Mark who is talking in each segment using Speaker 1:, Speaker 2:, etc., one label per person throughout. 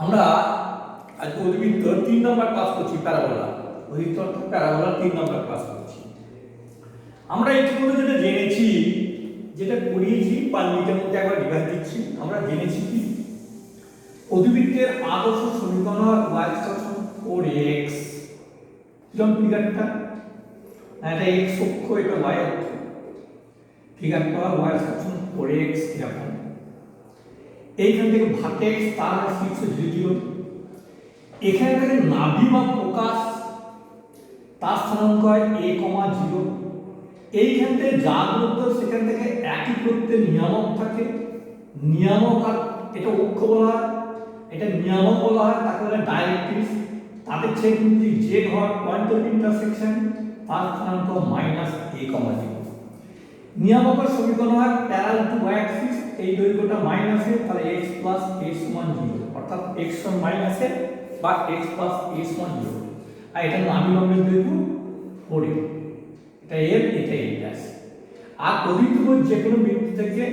Speaker 1: আমরা আজকে অধিবৃত্ত 3 নম্বর ক্লাস করছি প্যারাবোলা। অধিবৃত্ত অর্থাৎ প্যারাবোলা 3 নম্বর ক্লাস করছি। আমরা ইতিমধ্যে যেটা জেনেছি, যেটা পড়িয়েছি 5 মিনিটের মধ্যে একবার রিভাইজ দিচ্ছি। আমরা জেনেছি কি অধিবৃত্তের আদর্শ সমীকরণ y সমান 4x। যেমন ফিগারটা এটা x অক্ষ, এটা y অক্ষ। ফিগারটা y সমান 4x এরকম। এইখান থেকে ভার্টেক্স তার শীর্ষ 0 এখান থেকে নাভি বা ফোকাস তার স্থানাঙ্ক হয় a, 0। এইখান থেকে যা দূরত্ব সেখান থেকে একই দূরত্বের নিয়ামক থাকে। নিয়ামক আর এটা অক্ষ বলা হয়, এটা নিয়ামক বলা হয়, তাকে বলে ডাইরেক্ট্রিক্স। তাদের ছেড়ে যে ঘর পয়েন্ট অফ ইন্টারসেকশন তার স্থানাঙ্ক -a, 0। নিয়ামকের সমীকরণ হয় প্যারালাল টু y অ্যাক্সিস, এই দৈর্ঘ্যটা মাইনাসে, তাহলে x প্লাস a সমান 0, অর্থাৎ x সমান মাইনাসে বা x প্লাস a সমান 0। আর এটা নাভি লম্বের দৈর্ঘ্য 4, এটা এর, এটা a প্লাস। আর অভিজ্ঞ যে কোনো বিন্দু থেকে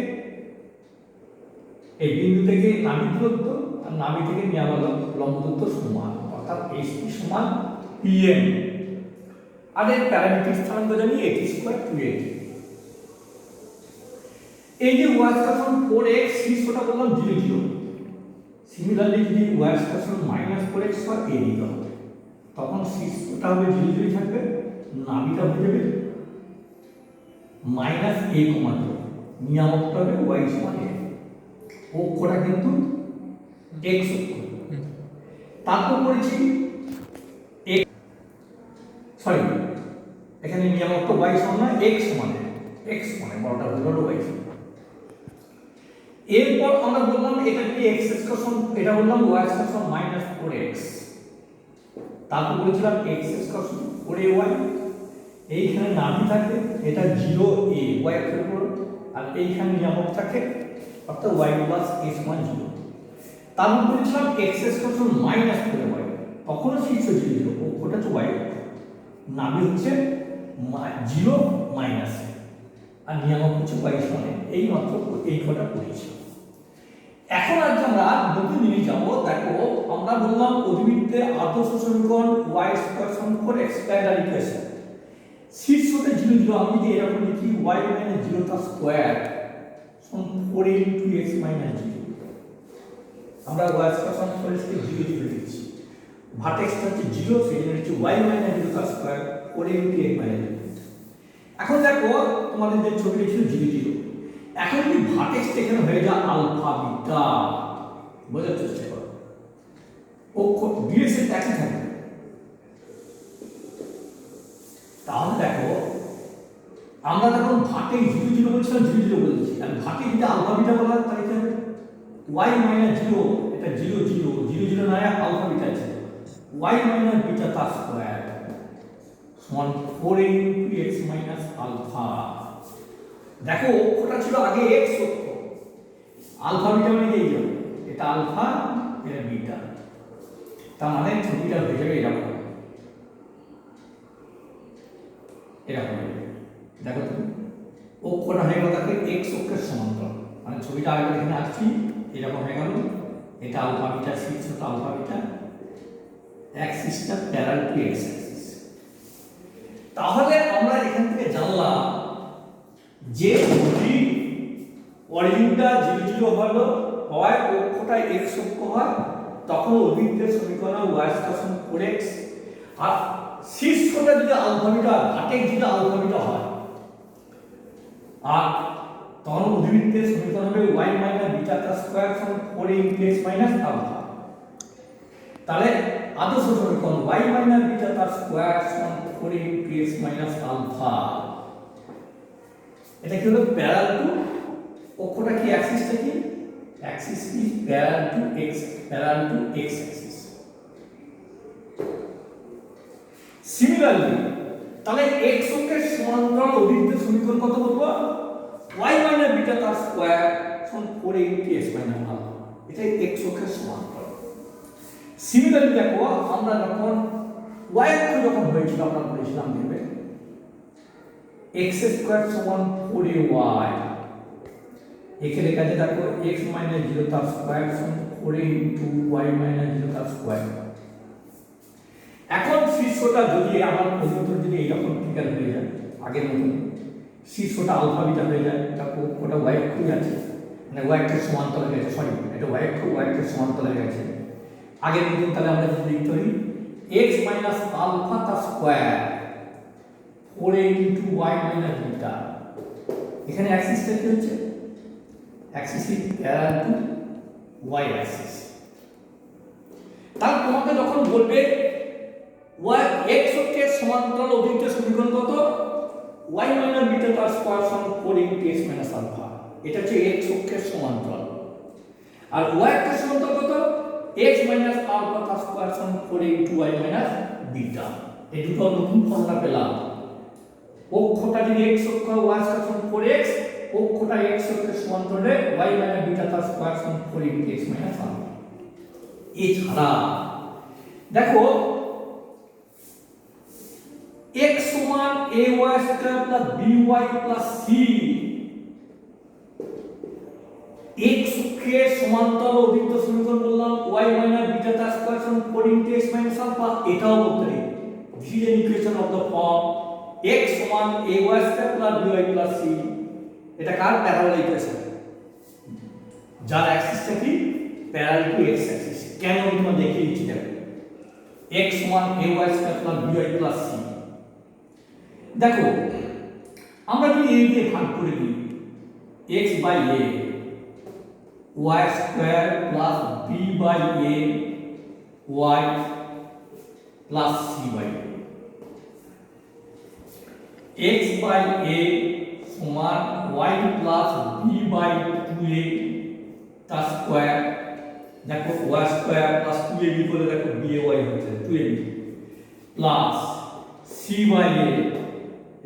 Speaker 1: এই বিন্দু থেকে নাভি দূরত্ব আর নাভি থেকে নিয়ামক লম্ব দূরত্ব সমান, অর্থাৎ hp সমান pm। আর এর প্যারামেট্রিক স্থানাঙ্ক জানি a² 2a। এই যে y সমান 4x শীর্ষটা বললাম 0, 0। সিমিলারলি যদি y সমান -4x হয় a দিতে হবে, তখন শীর্ষটা হবে 0, 0 থাকবে, নাভিটা হয়ে যাবে -a, 0। নিয়ামকটা হবে y সমান a। অক্ষটা কিন্তু x অক্ষ। তারপর করেছি এখানে নিয়ামকটা y সমান না, x সমান, x সমান বড়টা হলো y সমান। এরপর আমরা বললাম এটা কি x স্কয়ার, এটা বললাম y সমান -4x। তারপর বলেছিলাম x স্কয়ার 4ay। এইখানে নাভি থাকে, এটা 0a y এর উপর, আর এইখানে নিয়ামক থাকে, অর্থাৎ y প্লাস a সমান 0। তারপর বলেছিলাম x স্কয়ার -4y, তখনও শীর্ষ 0, ওটা হচ্ছে y, নাভি হচ্ছে 0 মাইনাস, আর নিয়ামক হচ্ছে y সমান। এই মাত্র এই কটা পড়েছি। এখন আজ আমরা নতুন জিনিস যাবো। দেখো আমরা বললাম অধিবৃত্তের আদর্শ সমীকরণ y স্কয়ার সমান 4x স্ট্যান্ডার্ড ইকুয়েশন। শীর্ষতে 0, 0, আমি যদি এরকম লিখি y - 0 তার স্কয়ার সমান 4 * x - 0। আমরা y স্কয়ার সমান 4x কে 0, 0 লিখছি। ভার্টেক্সটা হচ্ছে 0, সেই জন্য হচ্ছে y - 0 তার স্কয়ার 4 * x - 0। এখন দেখো তোমাদের যে ছবিটা ছিল 0, 0, এখন যদি ভার্টেক্স এখানে হয়ে যায় আলফা বিটা, বোঝার চেষ্টা করো, অক্ষ ডিরেকশন একই থাকবে। তাহলে দেখো আমরা যখন ভার্টেক্স 0, 0 বলছিলাম, 0, 0 বলছি, আর ভার্টেক্স যদি আলফা বিটা বলা হয় তাহলে কি হবে? y - 0, এটা 0, 0, 0, 0 নয়, আলফা বিটা আছে, y - বিটা তার স্কয়ার সমান 4 * x - আলফা। দেখো অক্ষটা ছিল আগে x অক্ষ, আলফা বিটা মানে এই যে এটা আলফা, এটা বিটা, তার মানে ছবিটা হয়ে যাবে এরকম, এরকম। দেখো তুমি অক্ষটা হয়ে গেল তাকে x অক্ষের সমান্তরাল, মানে ছবিটা আগে এখানে আসছি এরকম হয়ে গেল, এটা আলফা বিটা, শীর্ষটা আলফা বিটা, অ্যাক্সিসটা প্যারালাল টু x অ্যাক্সিস। তাহলে আমরা এখান থেকে জানলাম যে যদি অরিজিনটা 0, 0 হলো হয়, অক্ষটা x অক্ষ হয়, তখন অধিবৃত্তের সমীকরণ y সমান 4x। আর শীর্ষটা যদি আলফা বিটা, ভার্টেক্স যদি আলফা বিটা হয়, আর তখন অধিবৃত্তের সমীকরণ হবে y - বিটা তার স্কয়ার সমান 4 * x - আলফা। তাহলে আদর্শ সমীকরণ y - বিটা তার স্কয়ার সমান 4 * x - আলফা। এটা কি হলো? প্যারালাল টু, অক্ষটা কি অ্যাক্সিসটা কি? অ্যাক্সিস কি parallel to x, parallel to x Axis. Similarly তাহলে x অক্ষের সমান্তরাল অধিবৃত্তের সমীকরণ কত বলবো? y - বিটা তার স্কয়ার সমান 4 * x - আলফা। এটা x অক্ষের সমান্তরাল। সিমিলারলি দেখো আমরা যখন y অক্ষ যখন হয়েছিল, আমরা বলেছিলাম দেখবে x² সমান 4ay, একে লেখা আছে দেখো x মাইনাস 0 তার স্কয়ার সমান 4 ইনটু y মাইনাস 0 তার স্কয়ার। এখন শীর্ষটা যদি আমার অভিযোগ যদি এইরকম ফিগার হয়ে যায় আগের মতন, শীর্ষটা আলফা বিটা হয়ে যায়, দেখো ওটা y অক্ষই আছে, মানে y অক্ষের সমান্তরালে গেছে, সরি এটা y অক্ষের সমান্তরালে গেছে আগের মতন। তাহলে আমরা যদি লিখতে পারি x মাইনাস আলফা তার square 4 into y minus beta. এখানে অ্যাক্সিসটা কি হচ্ছে, Axis is parallel to y Axis. তাহলে তোমাকে যখন বলবে y x অক্ষের সমান্তরাল অভিন্ন সমীকরণ কত, y মাইনাস বিটা তার স্কয়ার সমান 4 ইনটু x মাইনাস আলফা, এটা হচ্ছে x অক্ষের সমান্তরাল। আর y অক্ষের সমান্তরাল কত, x মাইনাস আলফা তার স্কয়ার সমান 4 ইনটু y মাইনাস বিটা। এই দুটো নতুন ফর্মুলা পেলাম। অক্ষটা যদি x অক্ষ y স্কয়ার সমান 4x, অক্ষটা x অক্ষের সমান্তরালে y মাইনাস বিটা তার স্কয়ার সমান 4 ইনটু x মাইনাস আলফা। এছাড়া দেখো x সমান ay square plus by plus c, x অক্ষের সমান্তরাল অভিন্ন সমীকরণ বললাম y মাইনাস বিটা তার স্কয়ার সমান 4 ইনটু x মাইনাস আলফা। এটাও বলতে পারি this is an equation of the form x সমান ay square plus by plus c। এটা কার প্যারালাল ইকুয়েশন, যার অ্যাক্সিসটা কি প্যারালাল টু x অ্যাক্সিস। কেন আমি তোমাকে দেখিয়ে দিচ্ছি, দেখো x সমান ay square plus by plus c। দেখো আমরা যদি এই দিয়ে ভাগ করে দিই x by a y square plus b by a y plus c by a, x by a সমান y plus b by 2a তার স্কয়ার। দেখো y স্কয়ার প্লাস 2ab করে দেখো by হচ্ছে 2ab plus c by a,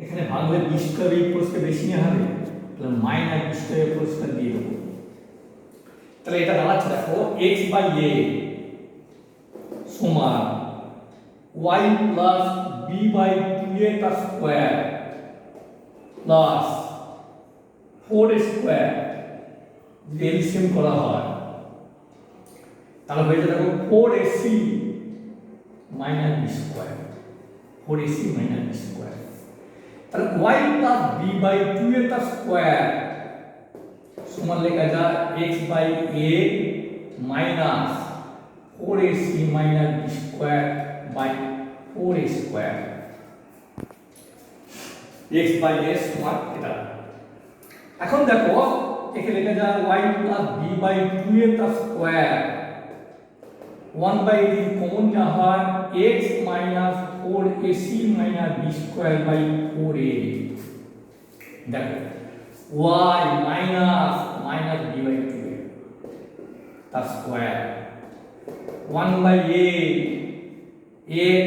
Speaker 1: এখানে ভাঙলে b square এই প্রস্থে বেশি না হবে, তাহলে মাইনাস b স্কয়ার এই প্রস্থে দিয়ে দেবো। তাহলে এটা দাঁড়াচ্ছে দেখো x বাই a সমান y plus b by 2a তার স্কয়ার প্লাস 4a স্কয়ার। যদি এলসিএম করা হয় তাহলে হয়ে যাবে দেখো 4ac minus b square, 4ac minus b square. তাহলে y plus b by 2a তার স্কয়ার সমান লেখা যায় x by a minus 4ac minus b square by 4a square. x by a সমান এটা। এখন দেখো এখানে লেখা যায় y plus b by 2a তার স্কয়ার 1 বাই d কমন যা হয় x minus 4ac minus b square by 4a। দেখো y minus minus b by 2a তার square 1 by a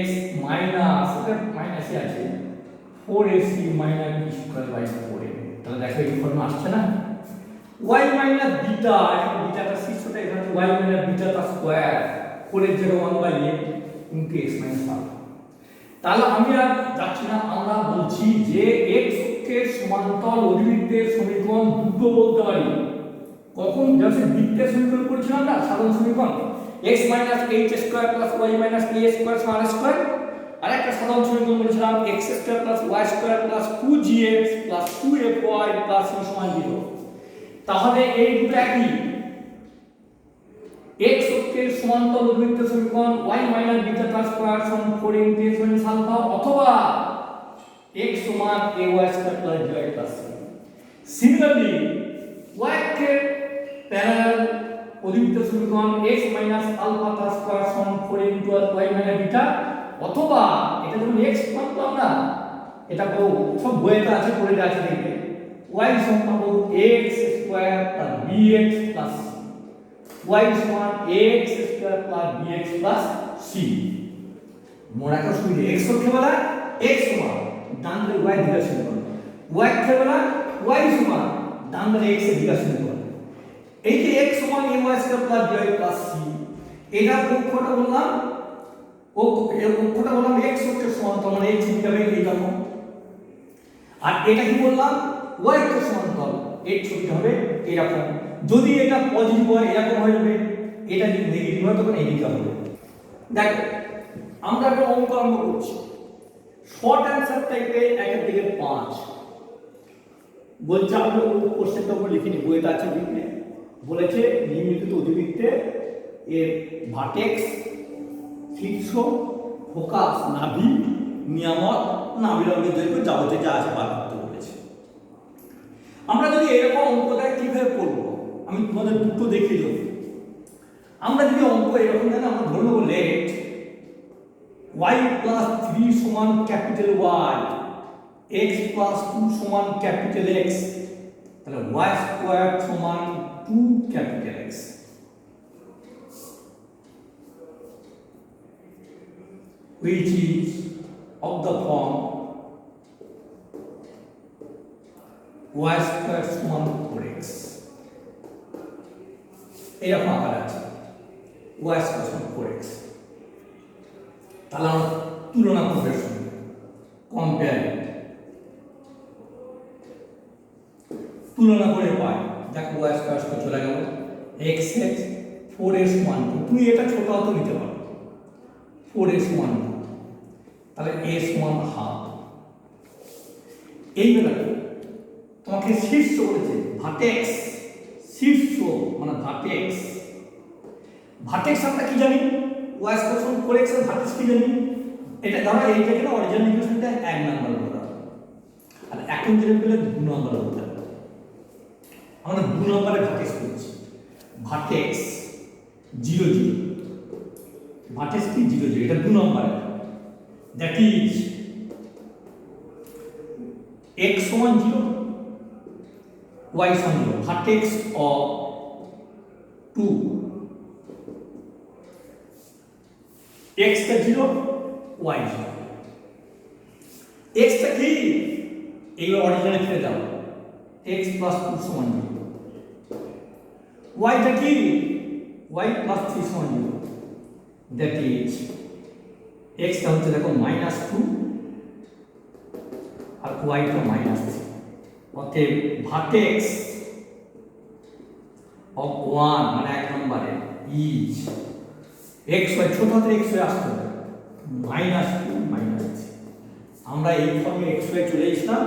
Speaker 1: x minus, এটা মাইনাসে আছে 4ac minus b square by 4a। তাহলে দেখো এই ফর্মুলা আসছে না, y মাইনাস বিটা, এখন বিটাটা শীর্ষটা এখানে y মাইনাস বিটা তার স্কয়ার 4 এর জায়গায় 1 by a into x minus alpha. তাহলে আমি আর যাচ্ছি না, আমরা বলছি যে x অক্ষের সমান্তরাল অভিবৃত্তের সমীকরণ দুটো বলতে পারি। কখন যখন বৃত্তের সমীকরণ করেছিলাম না সাধারণ সমীকরণ x minus h square plus y minus a square সমান r স্কয়ার, আর একটা সাধারণ সমীকরণ বলেছিলাম x square plus y square plus 2gx plus 2fy plus c সমান 0। তাহলে এই দুটো একই, x অক্ষের সমান্তরাল অভিবৃত্তের সমীকরণ y মাইনাস বিটা তার স্কয়ার সমান 4 ইনটু x মাইনাস আলফা, অথবা x সমান ay square plus by plus c। Similarly y অক্ষের প্যারালাল অভিবৃত্তের সমীকরণ x মাইনাস আলফা তার স্কয়ার সমান 4 ইনটু y মাইনাস বিটা, অথবা এটা যখন x পাবো না, এটা পুরো সব বইতে আছে, পড়ে আছে দেখবে y সমান পাবো x square plus bx plus c, y সমান x square plus bx plus c। মনে রাখার সুবিধা x অক্ষে বেলা x সমান ডান দিকে y দিকে সমীকরণ, y অক্ষে বেলা y সমান ডান দিকে x এর দিকে সমীকরণ। এই যে x সমান ay square plus by plus c, এটা অক্ষটা বললাম অক্ষটা বললাম x অক্ষের সমান্তরাল, মানে x দিকে এই রকম। আর এটা কি বললাম y অক্ষের সমান্তরাল, এর ছবিটা হবে এরকম। যদি এটা পজিটিভ হয় এরকম হয়ে যাবে, এটা যদি নেগেটিভ হয় তখন এইদিকে হবে। দেখো আমরা একটা অঙ্ক আরম্ভ করছি, শর্ট অ্যান্সার টাইপে একের দিকে 5 বলছে। আমরা কোশ্চেনটা উপর লিখিনি, বইতে আছে লিখে বলেছে নিম্নলিখিত অধিবৃত্তে এর ভার্টেক্স, শীর্ষ, ফোকাস, নাভি, নিয়ামক, নাভিলম্বের দৈর্ঘ্য যাবতীয় যা আছে বার করতে বলেছে। আমরা যদি এরকম অঙ্ক দেয় কিভাবে করবো আমি তোমাদের দুটো দেখিয়ে দেবো। আমরা যদি অঙ্ক এরকম দেন, আমরা ধরে নেবো লেট y প্লাস 3 সমান ক্যাপিটাল Y, x প্লাস 2 সমান ক্যাপিটাল X, তাহলে y স্কয়ার সমান 2 capital X, which is of the form y square সমান 4x। এরকম আকার আছে y স্কয়ার সমান 4x। তাহলে আমরা তুলনা করবে সঙ্গে কম্পেয়ার, তুলনা করে পাই। দেখো y স্কয়ার স্কয়ার চলে গেল, x x 4 এর সমান 2, তুমি এটা ছোট হাতে নিতে পারো, 4 এর সমান 2, তাহলে a সমান হাফ। এই বেলাতে তোমাকে শীর্ষ বলেছে ভার্টেক্স, শীর্ষ মানে ভার্টেক্স। ভার্টেক্স আমরা কি জানি, y স্কয়ার সমান 4x এর ভার্টেক্স কি জানি, এটা ধরো এইটাকে না অরিজিনাল ইকুয়েশনটা 1 নাম্বার বলা, আর এখন যেটা পেলে 2 নাম্বার বলতে হবে। আমরা 2 নম্বরে ভার্টেক্স করছি, ভার্টেক্স 0 0, ভার্টেক্স কি 0 0, এটা 2 নম্বরে। দ্যাট ইজ x সমান 0, y সমান 0, ভার্টেক্স অফ 2, x টা 0, y 0। x টা কি এইগুলো অরিজিনালে ফেলে দাও, x plus 2 সমান 0, y টা কি y plus 3 সমান 0, that is x টা হচ্ছে দেখো -2 আর y টা -3। অতএব ভার্টেক্স অফ 1 মানে 1 নম্বরে ইজ x y, ছোট হাতে x y আসতে হবে, -2 -3। আমরা এই ফর্মে x y চলে এসেছিলাম,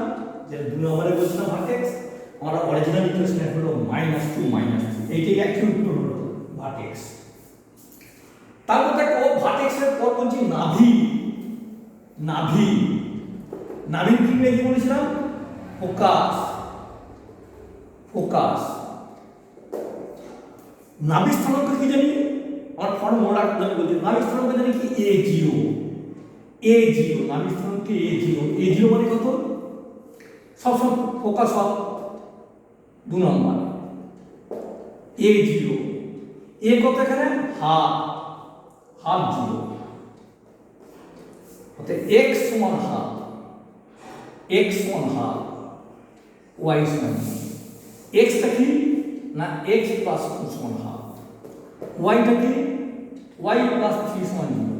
Speaker 1: যে 2 নম্বরে বলছিলাম ভার্টেক্স, আমরা অরিজিনাল ইকুয়েশন হলো -2 -3, এইটাই অ্যাকচুয়াল উত্তর হলো ভার্টেক্স। তারপর দেখো ভার্টেক্সের পর বলছি নাভি, নাভি, নাভির কি ইংরেজি বলেছিলাম ফোকাস, ফোকাস। নাভির স্থানাঙ্ক কি জানি, আমার ফর্ম মনে রাখতে হবে, বলছি নাভির স্থানাঙ্ক জানি কি a0, a0, নাভির স্থানাঙ্ক a0, a0 মানে কত, সবসময় focus of 2 number, a0, a কত এখানে হাফ, হাফ 0, অর্থাৎ x সমান হাফ, x সমান হাফ, y সমান, x টা কি না x প্লাস 2 সমান হাফ, y টা কি y প্লাস 3 সমান 0,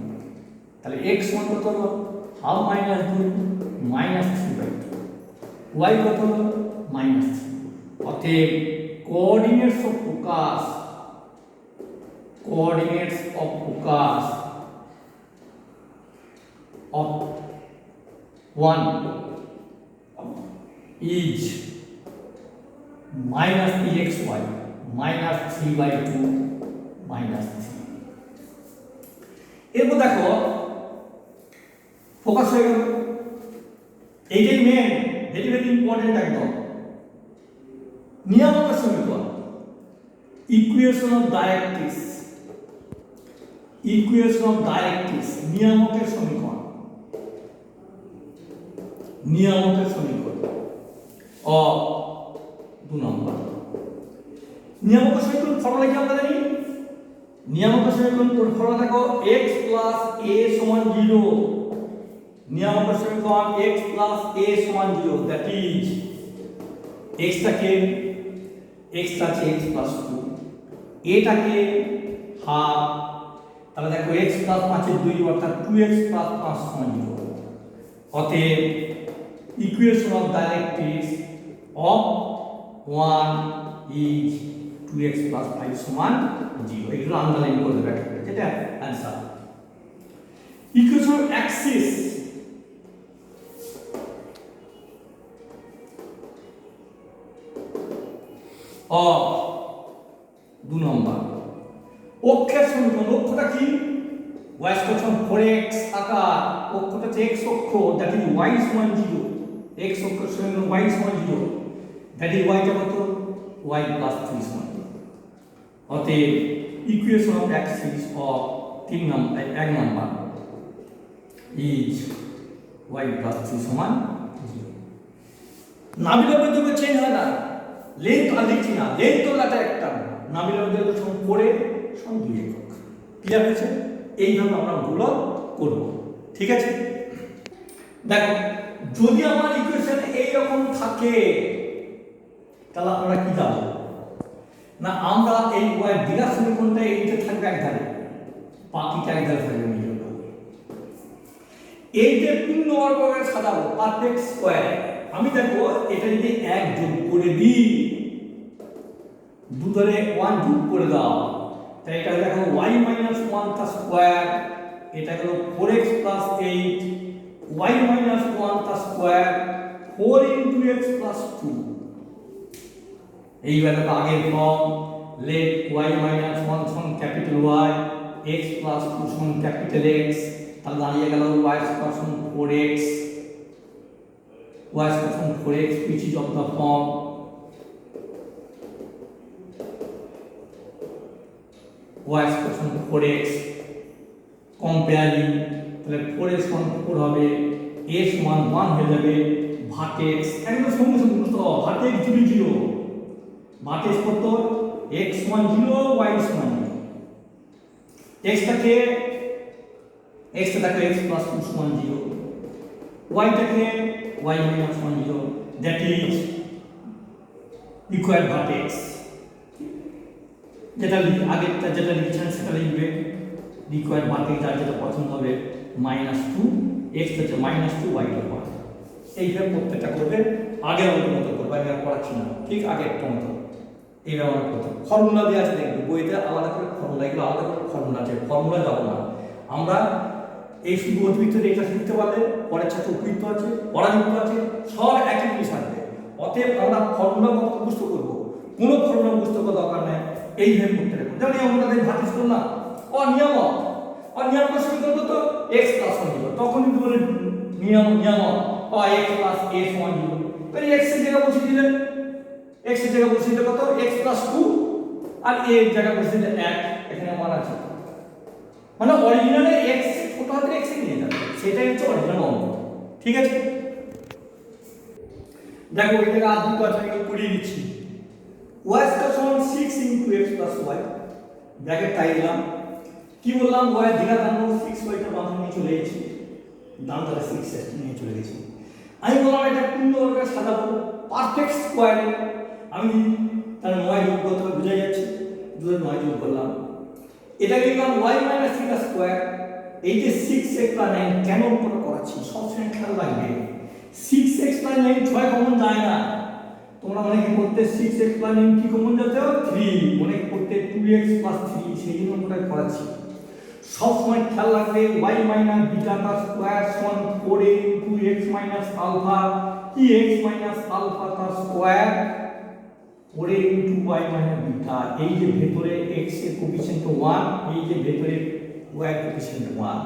Speaker 1: তাহলে x সমান কত হলো হাফ -2 -3/2, y কত হলো -3। অতএব coordinates of focus, coordinates of focus of 1 is -3xy -3/2 -3। এরপর দেখো ফোকাস হয়ে গেল, এইটাই মেন, ভেরি ভেরি ইম্পর্টেন্ট একদম। নিয়ামকের সমীকরণ, equation of directrix, equation of directrix, নিয়ামকের সমীকরণ, নিয়ামকের সমীকরণ অ 2 নম্বর। নিয়ামকের সমীকরণ ফর্মুলা কি আমরা জানি, নিয়ামকের সমীকরণ ফর্মুলা দেখো x plus a সমান 0, নিয়ামকের সমীকরণ x plus a সমান 0, দ্যাট ইজ x টাকে x আছে x plus 2, a টাকে হাফ, তাহলে দেখো x plus 5 এর 2 অর্থাৎ 2x plus 5 সমান 0। অতএব equation of directrix of 1 is 2x plus 5 সমান 0 এগুলো আন্ডারলাইন করে দেবে যেটা অ্যানসার ইকুয়েশন অ্যাক্সিস অফ 2 নম্বর অক্ষের সমীকরণ অক্ষটা কি y সমান 4x আকার অক্ষটা হচ্ছে x অক্ষ দ্যাট ইজ y সমান 0 x অক্ষের সমীকরণ y সমান 0 দ্যাট ইজ y টা কত y plus 3 সমান অতএব equation of Axis of 1 number is y plus 3 সমান 0 নাবিলের মধ্যে চেঞ্জ হয় না লেন্থ আর লিখছি না লেন্থ তো লাটা একটা নাবিলের মধ্যে সমান 4 সমান 2 একক ক্লিয়ার হয়েছে এইভাবে আমরা গুলো করব ঠিক আছে দেখো যদি আমার ইকুয়েশন এই রকম থাকে তাহলে আমরা কি জানব না আমরা এই y দ্বিঘাত সমীকরণটা এইটা থাকবে একধারে বাকিটা একধারে থাকবে মিডল এইটা পূর্ণ বর্গের সাজাবো পারফেক্ট স্কয়ার আমি দেখো এটা যদি 1 যোগ করে দিই দুধরে 1 যোগ করে দাও তাই এটা দেখো y - 1 তার স্কয়ার এটা হলো 4x + 8 y - 1 তার স্কয়ার 4 * x + 2 এইবার আগের ফর্ম let y - 1 সমান ক্যাপিটাল Y x + 2 সমান ক্যাপিটাল X তাহলে দাঁড়িয়ে গেল y সমান 4x y সমান 4x which is of the form y সমান 4x কম্পেয়ারিং তাহলে 4x সমান 4 হবে a সমান 1 হয়ে যাবে ভার্টেক্স একদম সঙ্গে সঙ্গে বুঝতে হবে ভার্টেক্স 0 0 ভার্টেক্স কত x সমান 0 y সমান 0 x টাকে x + 2 সমান 0 y টাকে y - 1 0 that is required vertex যেটা আগেরটা যেটা লিখছেন সেটা লিখবে required vertex যার যেটা পছন্দ হবে -2 x হচ্ছে -2 y এর মান এইভাবে প্রত্যেকটা করবে আগের মতো করবে আমি আর পড়াচ্ছি না ঠিক আগেরটা মতো এইভাবে আমরা করতে ফর্মুলা দেওয়া আছে দেখবে বইতে আলাদা করে ফর্মুলা এগুলো আলাদা করে ফর্মুলা আছে ফর্মুলা যাব না আমরা এই শুধু অতিরিক্ত এটা শিখতে পারলে পরের ছাত্র উপযুক্ত আছে পরাযুক্ত আছে সব একই জিনিস আসবে অতএব আমরা ফর্মুলা মতো মুখস্থ করবো কোনো ফর্মুলা মুখস্থ করার দরকার নেই এইভাবে করতে রাখবো যেমন আমরা ভাতিস করলাম অনিয়ম সমীকরণ তো x + 1 0 তখন কিন্তু বলে নিয়ামক x + a সমান 0 তাহলে x এর জায়গা বসিয়ে দিলেন x এর জায়গা বসিয়ে দিলে কত x + 2 আর a এর জায়গা বসিয়ে দিলে 1 এখানে মান আছে মানে অরিজিনালে x ছোট হাতের x এ নিয়ে যাবে সেটাই হচ্ছে অরিজিনাল অঙ্ক ঠিক আছে দেখো এটাকে আর দুটো আছে আমি করিয়ে দিচ্ছি y সমান 6 * x + y ব্র্যাকেট টাই দিলাম কি বললাম y দ্বিঘাত আনবো 6y টা বাম নিয়ে চলে গেছি ডান ধারে 6 এর নিয়ে চলে গেছি আমি বললাম এটা পূর্ণ বর্গের সাজাবো পারফেক্ট স্কয়ার আমি তার 9 যোগ করতে বুঝা যাচ্ছে 9 যোগ করলাম এটা লিখলাম y - 3 স্কয়ার এই যে 6x + 9 কেন উপরে করাচ্ছি সবসময় খেয়াল রাখবে 6x + 9 6 কমন যায় না তোমরা অনেকে করতে 6x + 9 কি কমন যেতে 3 অনেকে করতে 2x + 3 সেই জন্য আমরা করাচ্ছি সব সময় খেয়াল রাখবে y - β তার স্কয়ার সমান 4a * x - আলফা কি x - আলফা তার স্কয়ার 4a * y - β এই যে ভেতরে x এর কোএফিসিয়েন্ট 1 এই যে ভেতরে y এর কোএফিসিয়েন্ট 1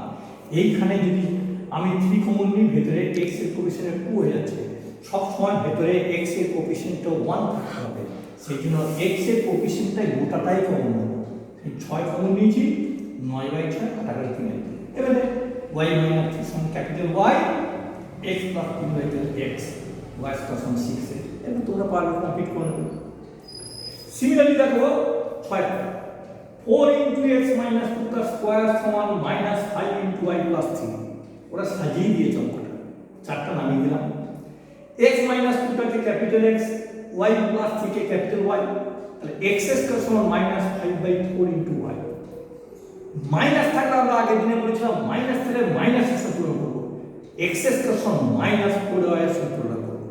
Speaker 1: এইখানে যদি আমি 3 কমন নিই ভেতরে x এর কোএফিসিয়েন্ট 2 হয়ে যাচ্ছে সব সময় ভেতরে x এর কোএফিসিয়েন্ট 1 থাকতে হবে সেইজন্য x এর কোএফিসিয়েন্টটাই গোটাটাই কমন নেব এই 6 কমন নিয়েছি 9/6 কাটাকাটি কিনে এবারে y - 3 সমান capital Y x + 3/x y সমান 6 এবার তোমরা পারবে কমপ্লিট করে নেবে সিমিলারলি দেখো 6 4 * x - 2 তার স্কয়ার সমান -5 * y + 3 ওরা সাজিয়ে দিয়েছে অঙ্কটা চারটা নামিয়ে দিলাম x - 2 টাকে ক্যাপিটাল X y + 3 কে ক্যাপিটাল Y তাহলে x² সমান -5/4 * y মাইনাস থাকলে আমরা আগের দিনে বলেছিলাম মাইনাস থেকে মাইনাসের সাথে তুলনা করব x² সমান -4y এর সাথে তুলনা করব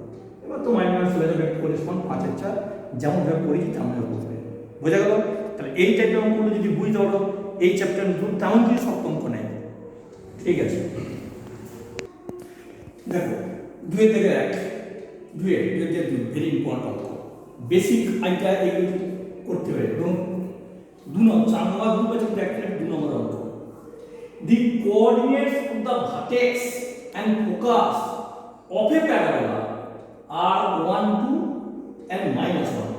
Speaker 1: এবার তো মাইনাস চলে যাবে 4 সমান 5 এর 4 যেমন ভাবে পড়েছি তেমন ভাবে পড়বে। বোঝা গেল? তাহলে এই টাইপের অঙ্কগুলো যদি বুঝতে পারো এই চ্যাপ্টার তেমন কিছু শক্ত অঙ্ক নেই। ঠিক আছে, দেখো 2 থেকে 1, 2 থেকে 2 ভেরি ইম্পর্টেন্ট অঙ্ক, বেসিক আইডিয়া এগুলো করতে হবে। এবং 2 নম্বর 4 নম্বর গ্রুপ আছে, একটা 2 নম্বর অঙ্ক। The coordinates of the vertex and focus of a parabola are 1, 2 and -1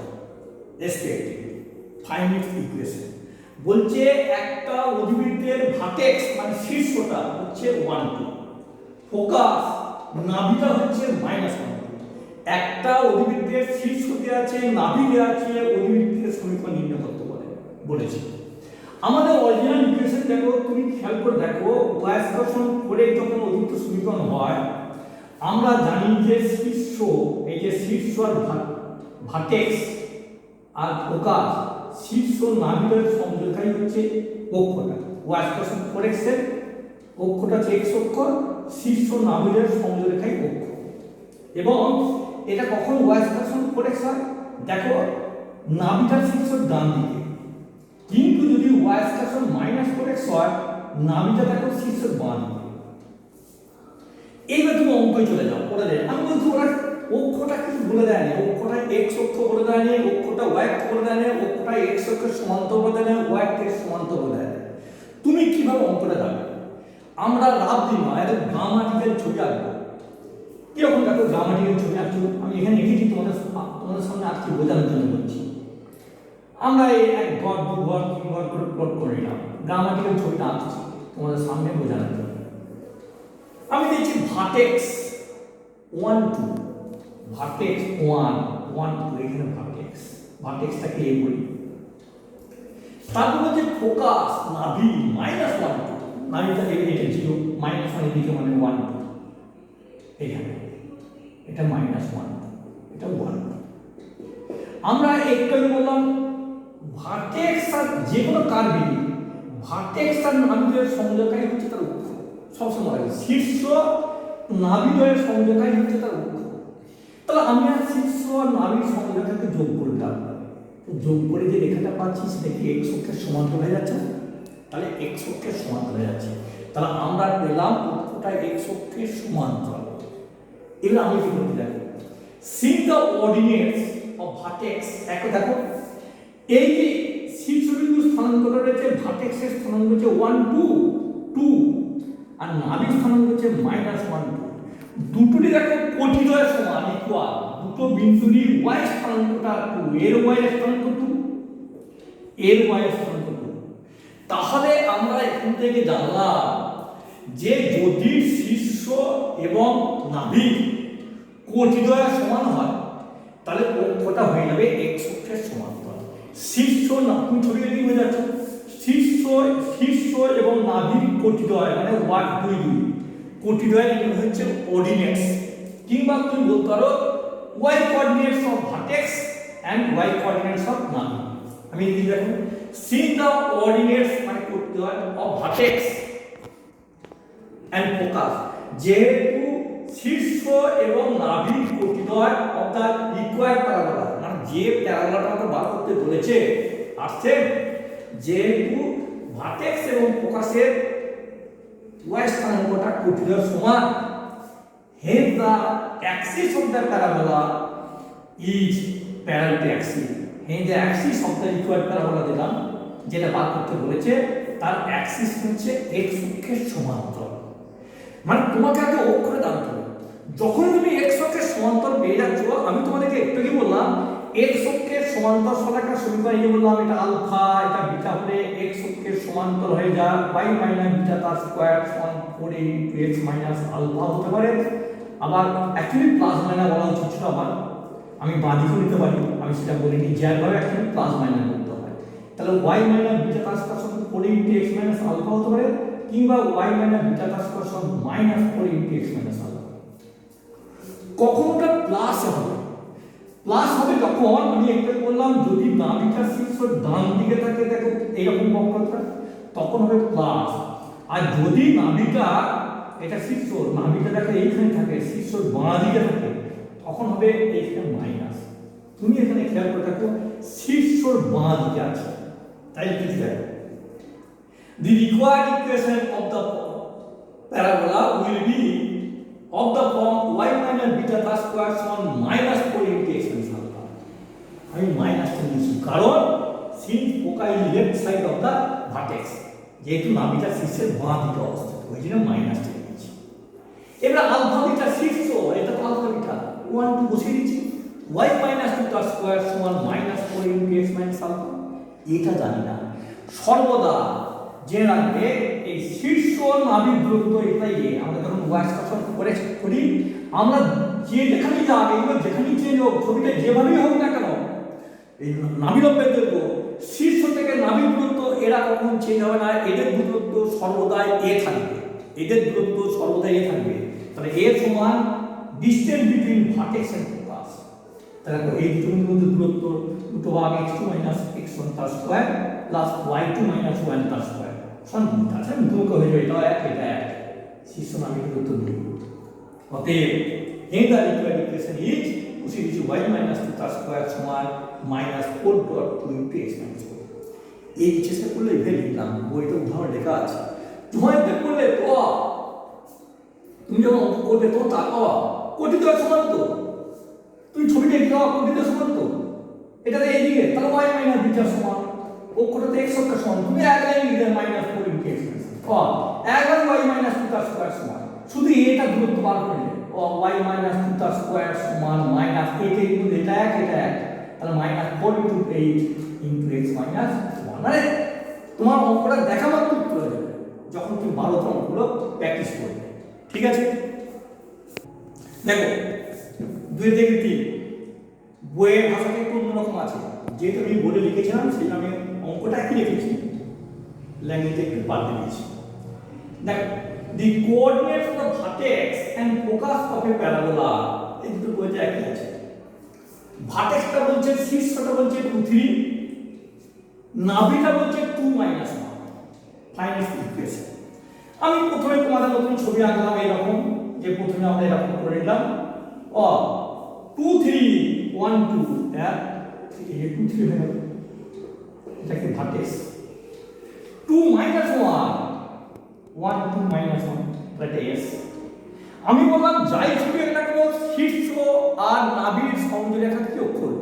Speaker 1: respectively. Find its equation. বলছে একটা অধিবৃত্তের ভার্টেক্স মানে শীর্ষটা হচ্ছে 1, 2, ফোকাস নাভিটা হচ্ছে -1, 2। একটা অধিবৃত্তের শীর্ষ দেওয়া আছে, নাভি দেওয়া আছে, অধিবৃত্তের সমীকরণ নির্ণয় করতে বলেছে। আমাদের অরিজিনাল ইকুয়েশন দেখো, তুমি খেয়াল করে দেখো, ওয়াইস্কশন করে যখন অধিবৃত্ত সমীকরণ হয় আমরা জানি যে শীর্ষ, এই যে শীর্ষ আর ভার্টেক্স আর ফোকাস, শীর্ষ নাভির সংযোগকারী হচ্ছে অক্ষটা। ওয়াইস্কশন ফোরেক্সের অক্ষটা হচ্ছে এক্স অক্ষ, শীর্ষ নাভির সংযোগকারী অক্ষ। এবং এটা কখন ওয়াইস্কশন ফোরেক্স হয়? দেখো নাভিটার শীর্ষ ডান দিকে, কিন্তু যদি ওয়াইস্কশন -4x হয় নাভিটা দেখো শীর্ষ বাম দিকে। এইবার তুমি অঙ্কে চলে যাও, পড়ে দেয়। আমি বলছি ওরা অক্ষটা কিছু বলে দেয়নি, অক্ষটা এক্স অক্ষ বলে দেয়নি, অক্ষটা ওয়াই অক্ষ বলে দেয়নি, অক্ষটা এক্স অক্ষের সমান্তর বলে দেয়নি, ওয়াই অক্ষের সমান্তর বলে দেয়নি। তুমি কিভাবে অঙ্কটা যাবে? আমরা লাভ দিই না, এটা গ্রামাটিক্যাল ছবি আঁকবো। কিরকম দেখো গ্রামাটিক্যাল ছবি আঁকছো, আমি এখানে লিখেছি তোমাদের সামনে আজকে বোঝানোর জন্য বলছি। আমরা এই 1 ঘর 2 ঘর 3 ঘর করে প্লট করে নিলাম, গ্রামাটিক্যাল ছবিটা আঁকছি তোমাদের সামনে বোঝানোর জন্য। আমি দিচ্ছি ভার্টেক্স 1, 2, ভার্টেক্স 1, 1, 2, এখানে ভার্টেক্সটাকে এই বলি। তারপর হচ্ছে ফোকাস নাভি -1, 2, নাভিটা এটা 0, -1 এদিকে মানে 1, 2, এখানে এটা -1, এটা 1, 2। আমরা একটু বললাম ভার্টেক্স আর যে কোনো কার্ভি ভার্টেক্স আর নাভির সংযোগকারী হচ্ছে তার অক্ষ। সবসময় শীর্ষ নাভিদ্বয়ের সংযোগকারী হচ্ছে তার অক্ষ। তাহলে আমি আর শীর্ষ আর নাভির সংযোগকারীকে যোগ করলাম, যোগ করে যে রেখাটা পাচ্ছি সেটা কি এক্স অক্ষের সমান্তর হয়ে যাচ্ছে? তাহলে এক্স অক্ষের সমান্তর হয়ে যাচ্ছে। তাহলে আমরা পেলাম অক্ষটা এক্স অক্ষের সমান্তর। এবার আমি কি করতে যাবো? See the ordinates of vertex. দেখো এই যে শীর্ষবিন্দু স্থানাঙ্ক রয়েছে, ভার্টেক্সের স্থানাঙ্ক হচ্ছে 1, 2, 2, আর নাভির স্থানাঙ্ক হচ্ছে -1, 2। দুটোরই দেখো কোটিদ্বয়ের সমান ইকুয়াল, দুটো বিন্দুরই y স্থানাঙ্কটা 2, এর y স্থানাঙ্ক 2, এর y স্থানাঙ্ক 2। তাহলে আমরা এখান থেকে জানলাম যে যদি শীর্ষ এবং নাভি কোটিদ্বয়ের সমান হয় তাহলে অক্ষটা হয়ে যাবে এক্স অক্ষের সমান্তরাল। শীর্ষ নাভি ছবি দিয়ে হয়ে যাচ্ছে শীর্ষ এবং নাভির কোটিদ্বয় মানে 1, 2, 2 কোটিদ্বয় হচ্ছে অর্ডিনেটস, কিংবা তুমি বলতে পারো y coordinates of vertex and y coordinates of নাভি। আমি কি দেখো সি দ্য অর্ডিনেটস মানে কোটিদ্বয় অফ ভার্টেক্স এন্ড ফোকাস, যেহেতু শীর্ষ এবং নাভির কোটিদ্বয় অফ দ্য ইকুয়াল প্যারাবোলা, মানে যে প্যারাবোলাটা আমরা বার করতে বলেছে আসছে, যেহেতু ভার্টেক্স এবং ফোকাসের y স্থানাঙ্কটা কোটিদ্বয়ের সমান, hence the axis of the parabola is parallel to axis. hence the axis of the equal parabola দিলাম, যেটা বার করতে বলেছে তার অ্যাক্সিস হচ্ছে x অক্ষের সমান্তরাল। মানে তোমাকে আগে অক্ষরে জানতে হবে। যখন তুমি x অক্ষের সমান্তরাল পেয়ে যাচ্ছ, আমি তোমাদেরকে একটু কি বললাম, x অক্ষের সমান্তরাল সহ একটা সমীকরণ এই বললাম, এটা আলফা এটা বিটা হলে x অক্ষের সমান্তরাল হয়ে যায় y মাইনাস বিটা তার স্কয়ার সমান 4a x মাইনাস আলফা হতে পারে। আবার অ্যাকচুয়ালি প্লাস মাইনাস বলা উচিত ছিল, আবার আমি বাদিকে নিতে পারি, আমি সেটা বলিনি, যেভাবে অ্যাকচুয়ালি প্লাস মাইনাস করতে হয়। তাহলে y মাইনাস বিটা তার স্কয়ার সমান 4a x মাইনাস আলফা হতে পারে, কিংবা y মাইনাস বিটা তার স্কয়ার সমান -4a x মাইনাস আলফা। কখন ওটা প্লাস হবে? প্লাস হবে যখন আমি একটা বললাম যদি নাভিটা শীর্ষ ডান দিকে থাকে, দেখো এইরকম বক্রতা, তখন হবে প্লাস। আর যদি নাভিটা এটা শীর্ষ নাভিটা দেখো এইখানে থাকে, শীর্ষ বাঁ দিকে থাকে, তখন হবে এইখানে মাইনাস। তুমি এখানে খেয়াল করে থাকো শীর্ষর বাঁ দিকে আছে, তাই কি দেখো the required equation of the parabola will be of the form y minus beta plus square সমান minus 4 into x minus alpha। আমি মাইনাসটা নিয়েছি কারণ since foci is left side of the vertex, যেহেতু নাভিটা শীর্ষের বাঁ দিকে অবস্থিত, ওই জন্য মাইনাসটা নিয়েছি। এবার আলফা বিটা শীর্ষ, এটা তো আলফা বিটা 1 2 বসিয়ে দিচ্ছি, y minus beta square সমান minus 4 into x minus alpha। এটা জানি না, সর্বদা জেনে রাখবে এই শীর্ষ নাভির দূরত্ব এটাই এ। আমরা যখন y এক্সপ্রেশন করি আমরা যেখানেই যাবে এগুলো যেখানেই চেঞ্জ হোক, ছবিটা যেভাবেই হোক না কেন, এই নাভিলম্বের দৈর্ঘ্য শীর্ষ থেকে নাভির দূরত্ব এরা কখন চেঞ্জ হবে না, এদের দূরত্ব সর্বদাই এ থাকবে, এদের দূরত্ব সর্বদাই এ থাকবে। তাহলে এ সমান distance between vertex and focus. তাহলে এই দুটোর মধ্যে দূরত্ব দুটো ভাগ x2 - x1 তার স্কয়ার প্লাস y2 - y তার স্কয়ার সমান আছে দুটো হয়ে যাবে, এটা এক এটা এক, শীর্ষ নাভির দূরত্ব 2। অতএব এই দ্য রিকোয়ার্ড ইকুয়েশন ইজ বসিয়ে দিচ্ছি y - 2 তার স্কয়ার সমান -4.2 into x - 4। এই চেষ্টা করলে এটা লিখলাম, বইতে উদাহরণ লেখা আছে। তোমাদের করলে তো তুমি যখন অঙ্ক করবে তো তা কোটি তো সমান তো, তুমি ছবিটা একটু কোটি তো সমান তো, এটাতে এইদিকে তাহলে y - beta সমান অক্ষটাতে x অক্ষর সমান, তুমি এক লাইন লিখবে -4 into x - 4 একবার y - 2 তার স্কয়ার সমান, শুধু এটা দূরত্ব বার করে নেবে y - 2 তার স্কয়ার সমান মাইনাস এটা কিন্তু এটা এক এটা এক, তাহলে -4 into 8 into x - 1। মানে তোমার অঙ্কটা দেখা মাত্র উত্তর হয়ে যাবে যখন তুমি 12 অঙ্কগুলো প্র্যাকটিস করবে। ঠিক আছে, দেখো 2 থেকে 3 বইয়ের ভাষাটা একটু অন্যরকম আছে, যেহেতু আমি বোর্ডে লিখেছিলাম সেই আমি অঙ্কটা কি লিখেছি ল্যাঙ্গুয়েজে একটু পাল্টে দিয়েছি। দেখো the coordinates of the vertex and focus of a parabola, এই দুটো বইতে একই আছে। ভার্টেক্সটা বলছে শীর্ষটা বলছে 2 3, নাভিটা বলছে 2 - 1। ফাইনাল ইকুয়েশন আমি প্রথমে তোমাদের নতুন ছবি আঁকলাম এরকম, যে প্রথমে আমরা এরকম করে নিলাম 2 3 1 2 2 3 হয়ে গেল, এটা কি ভার্টেক্স 2 - 1 1 2 - 1 এটা এস। আমি বললাম যাই ছবি একটা কেবল শীর্ষ আর নাভির সংযোগরেখা কি অক্ষর,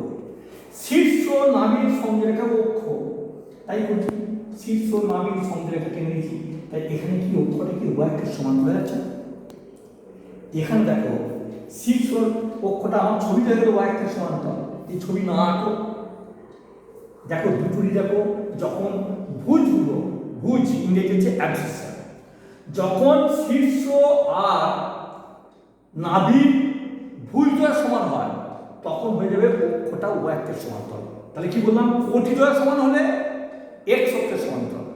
Speaker 1: শীর্ষ নাভির সংযোগরেখা অক্ষ, তাই বলছি শীর্ষ নাভির সংযোগরেখা টেনে নিয়েছি, তাই এখানে কি অক্ষরটা কি ওয়াইকের সমান হয়ে যাচ্ছে। এখানে দেখো শীর্ষ অক্ষটা আমার ছবিটা হলো ওয়াইকের সমান, এই ছবি না আঁকো, দেখো দুটোরই দেখো যখন ভুজ ইংরেজি হচ্ছে অ্যাবসিসন, যখন শীর্ষ আর নাভির ভুজদ্বয় সমান হয় তখন হয়ে যাবে অক্ষটা ওয়াইকের সমান্তরাল। তাহলে কি বললাম, কোটিদ্বয় সমান হলে x অক্ষের সমান্তরাল,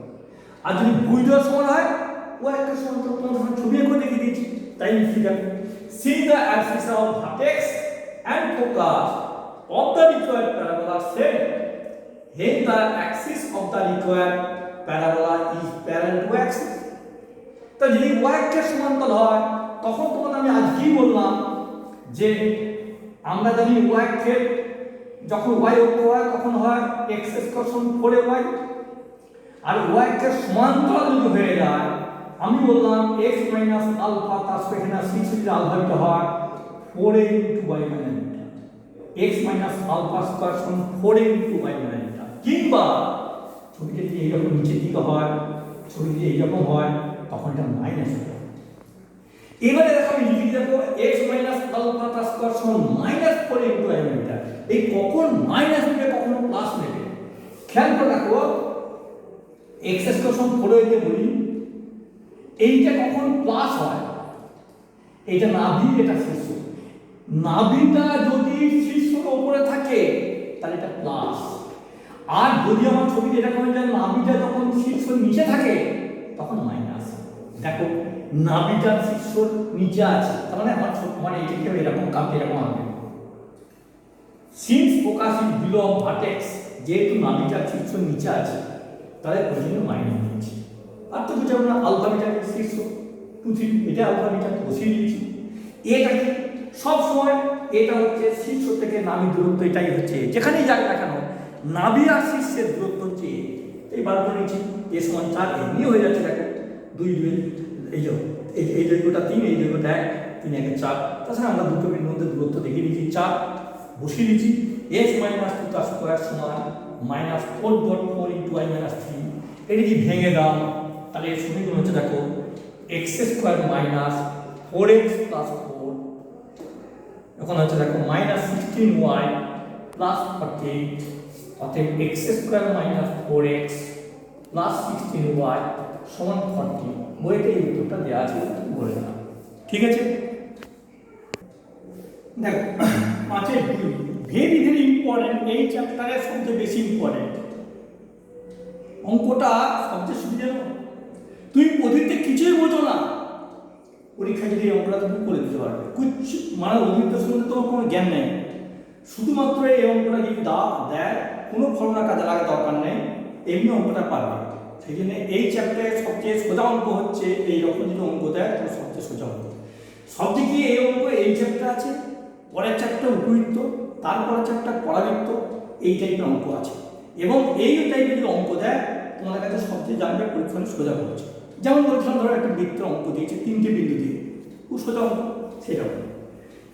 Speaker 1: আর যদি ভুজদ্বয় সমান হয় ওয়াইকের সমান্তরাল। তোমাদের ছবি এঁকে দেখিয়ে দিয়েছি, তাই লিখি দেখো see the axis of vertex and focus of the required parabola set when the axis of the required parabola is parallel to axis। তো যদি y এর সমান্তরাল হয় তখন তোমাদের আমি আজকেই বললাম যে আমরা জানি y এর যখন y অক্ষ হয় তখন হয় x স্কয়ার সমান 4y, আর y এর সমান্তরাল যদি হয়ে যায় আমি বললাম x মাইনাস আলফা তার সাথে না 6 যদি আলফা বিটা হয় 4a into y minus beta, x minus alpha square সমান 4a into y minus beta. কিংবা ছবিটা যদি এইরকম নিচের দিকে হয়, ছবি যদি এইরকম হয় তখন এটা মাইনাস হবে। এবারে দেখো আমি লিখে দেবো x মাইনাস আলফা তার স্কয়ার সমান -4 into y মাইনাস বিটা। এই কখন মাইনাস নেবে কখন প্লাস নেবে খেয়াল করে দেখো, x স্কয়ার সমান 4 দিয়ে বলি, এইটা কখন প্লাস হয়, এটা নাভি এটা শীর্ষ, নাভিটা যদি শীর্ষের উপরে থাকে তাহলে এটা প্লাস, আর যদি আমার ছবিতে এটা করে যায় নাভিটা যখন শীর্ষের নিচে থাকে তখন মাইনাস। দেখো নাভিটা শীর্ষের নিচে আছে, তার মানে আমার মানে এটাকে এরকম কাটতে এরকম হবে, since focus is below vertex, যেহেতু নাভিটা শীর্ষের নিচে আছে তাহলে ওই জন্য মাইনাস দিচ্ছি। আর তো বুঝাবো না আলফা বিটা শীর্ষ 2 3, এটা আলফা বিটা বসিয়ে দিয়েছি। এটা কি সব সময় এটা হচ্ছে শীর্ষ থেকে নাভি দূরত্ব, এটাই হচ্ছে যেখানেই যাক না কেন নাভি আর শীর্ষের দূরত্ব হচ্ছে এই বার করে নিচ্ছি এ সমান 4, এমনি হয়ে যাচ্ছে দেখো 2 2 এই যে এই দৈর্ঘ্যটা 3, এই দৈর্ঘ্যটা 1, 3 1 4। তাছাড়া আমরা দুটো বিন্দুর মধ্যে দূরত্ব দেখিয়ে নিচ্ছি 4, বসিয়ে দিচ্ছি s মাইনাস 2 তার স্কয়ার সমান মাইনাস 4.4 ইন্টু i মাইনাস 3। এটা যদি ভেঙে দাও তাহলে এর সমীকরণ হচ্ছে দেখো x square minus 4x plus 4, এখন হচ্ছে দেখো মাইনাস 16y প্লাস 48, অতএব x square minus 4x plus 16y সমান 40। বইতে এই উত্তরটা দেওয়া আছে, বলে না, ঠিক আছে। দেখো 5 ভেরি ভেরি ইম্পর্টেন্ট, এই চ্যাপ্টারের সবচেয়ে বেশি ইম্পর্টেন্ট অঙ্কটা, সবচেয়ে সুবিধা। তুমি অতীতে কিছুই বোঝো না, পরীক্ষা যদি এই অঙ্কটা তুমি করে দিতে পারবে, কুছ মানে অতীতের সম্বন্ধে তোমার কোনো জ্ঞান নেই, শুধুমাত্র এই অঙ্কটা যদি দেয় কোনো ফর্মুলা কাজে লাগা দরকার নেই, এমনি অঙ্কটা পারবে। সেই জন্য এই চ্যাপ্টারের সবচেয়ে সোজা অঙ্ক হচ্ছে এইরকম যদি অঙ্ক দেয় তাহলে সবচেয়ে সোজা অঙ্ক। সবচেয়ে কি এই অঙ্ক এই চ্যাপ্টার আছে, পরের চ্যাপ্টার উপবৃত্ত, তারপরের চ্যাপ্টার পরাবৃত্ত, এই টাইপের অঙ্ক আছে। এবং এই টাইপের যদি অঙ্ক দেয় তোমাদের কাছে সবচেয়ে জানবে পরীক্ষা সোজা করছে। যেমন বলছিলাম ধরো একটা বৃত্তের অঙ্ক দিয়েছে 3টে বিন্দু দিয়ে, খুব সোজা অঙ্ক, সেটা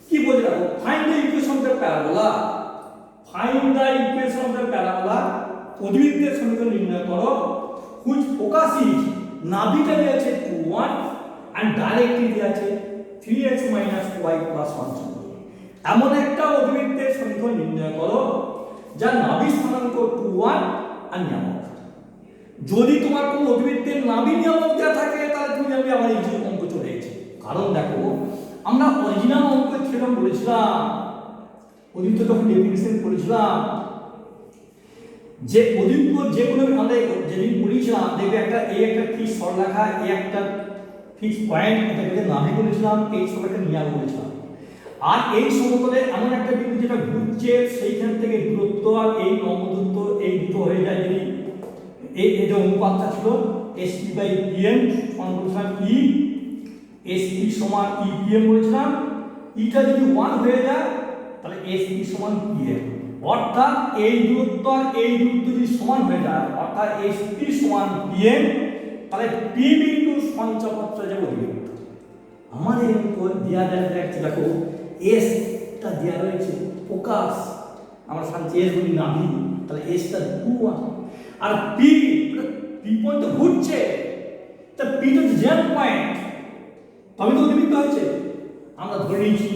Speaker 1: কি বলছে দেখো, find the equation of the parabola, find the equation of the parabola, অধিবৃত্তের সমীকরণ নির্ণয় করো, হুইচ ফোকাস ইজ, নাভিটা দেওয়া আছে 2 1 এন্ড ডাইরেক্টলি দেওয়া আছে 3x - y + 1। এমন একটা অধিবৃত্তের সমীকরণ নির্ণয় করো যার নাভি স্থানাঙ্ক 2 1 আর নিয়ামক। যদি তোমার কোনো অধিবৃত্তের নাভি নিয়ামক দেওয়া থাকে তাহলে তুমি জানবে আমার এই যে অঙ্ক চলে এসেছে। কারণ দেখো আমরা অরিজিনাল অঙ্ক কিরকম বলেছিলাম, অধিবৃত্ত যখন ডেফিনিশন করেছিলাম, যে অধিবৃত্ত যে কোনো আমরা যেদিন বলেছিলাম দেখবে একটা এই একটা ফিক্স সরলরেখা, এই একটা ফিক্স পয়েন্ট, এটাকে নাভি বলেছিলাম, এই সরলরেখা নিয়ামক বলেছিলাম। আর এই সমতলে এমন একটা বিন্দু যেটা ঘুরছে, সেইখান থেকে দূরত্ব আর এই লম্ব দূরত্ব এই দুটো হয়ে যায়, যদি এই যে অনুপাতটা ছিল SP/PM সমান বলেছিলাম E, SP সমান EPM বলেছিলাম, এটা যদি 1 হয়ে যায় তাহলে SP সমান PM, অর্থাৎ এই দূরত্ব আর এই দূরত্ব যদি সমান হয়ে যায় অর্থাৎ SP সমান PM, তাহলে P বিন্দু সঞ্চয়পত্র যাবে অধিবৃত্ত। আমাদের দেওয়া যাচ্ছে দেখো S টা দেওয়া রয়েছে ফোকাস, আমরা সামনে S বলি নাভি, তাহলে S টা 2 1, আর P পয়েন্ট তো ঘুরছে, তা P তো জেন পয়েন্ট, তবে তো অধিবৃত্ত হচ্ছে। আমরা ধরে নিয়েছি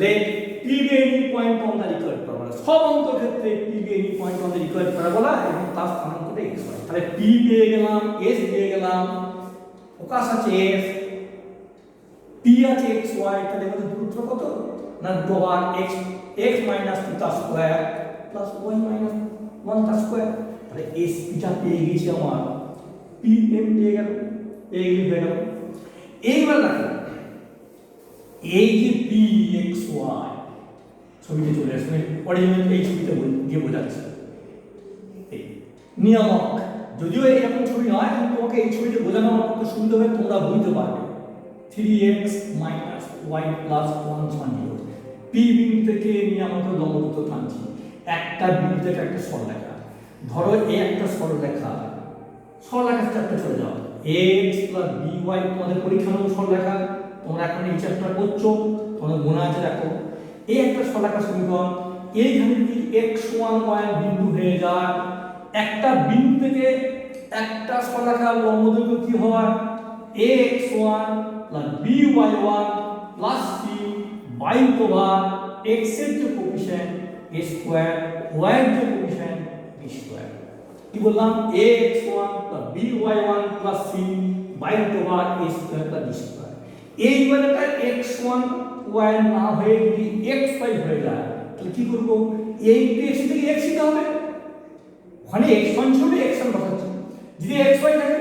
Speaker 1: late P be any point on the required parabola, সব অঙ্কের ক্ষেত্রে P be any point on the required parabola এবং তার স্থানাঙ্কটা x y। তাহলে P পেয়ে গেলাম, S পেয়ে গেলাম, ফোকাস আছে S, P আছে x y, তাহলে আমাদের দূরত্ব কত না ডট x - 2 তার স্কয়ার প্লাস y - 1 তার স্কয়ার। তাহলে S টা পেয়ে গেছি আমার, PM পেয়ে গেল, এই হয়ে গেল। এইবার দেখো এই যে PXY ছবিতে চলে আসবে, অরিজিনাল এই ছবিতে দিয়ে বোঝাচ্ছে নিয়ামক, যদিও এরকম ছবি নয় কিন্তু তোমাকে এই ছবিতে বোঝানো আমার পক্ষে সুবিধা হবে, তোমরা বুঝতে পারবে। 3x - y + 1 সমান 0। P বিন্দু থেকে নিয়ামকের লম্ব দূরত্ব টানছি, একটা বিন্দু থেকে একটা সরলরেখা, ধরো এই একটা সরলরেখা, সরলরেখার চারটে চলে যাও, x + by তোমাদের পরীক্ষা নম্বর সরলরেখা, তোমরা এখন এই চ্যাপ্টার করছো, তোমরা মনে আছে দেখো এই একটা সরলরেখা সমীকরণ, এইখানে যদি x1 y বিন্দু হয়ে যায়, একটা বিন্দু থেকে একটা সরলরেখার লম্ব দৈর্ঘ্য কি হয়, ax1 + by1 + c by x এর যে কোএফিসিয়েন্ট a স্কয়ার, y এর যে কোএফিসিয়েন্ট b স্কয়ার। কি বললাম, ax1 + by1 + c by a square + b square. এই বেলাটা x1 y না হয়ে যদি x5 হয়ে যায় তাহলে কি করব, এই x থেকে x নিতে হবে, ওখানে x1 ছিল x1 বসাচ্ছি, যদি xy থাকে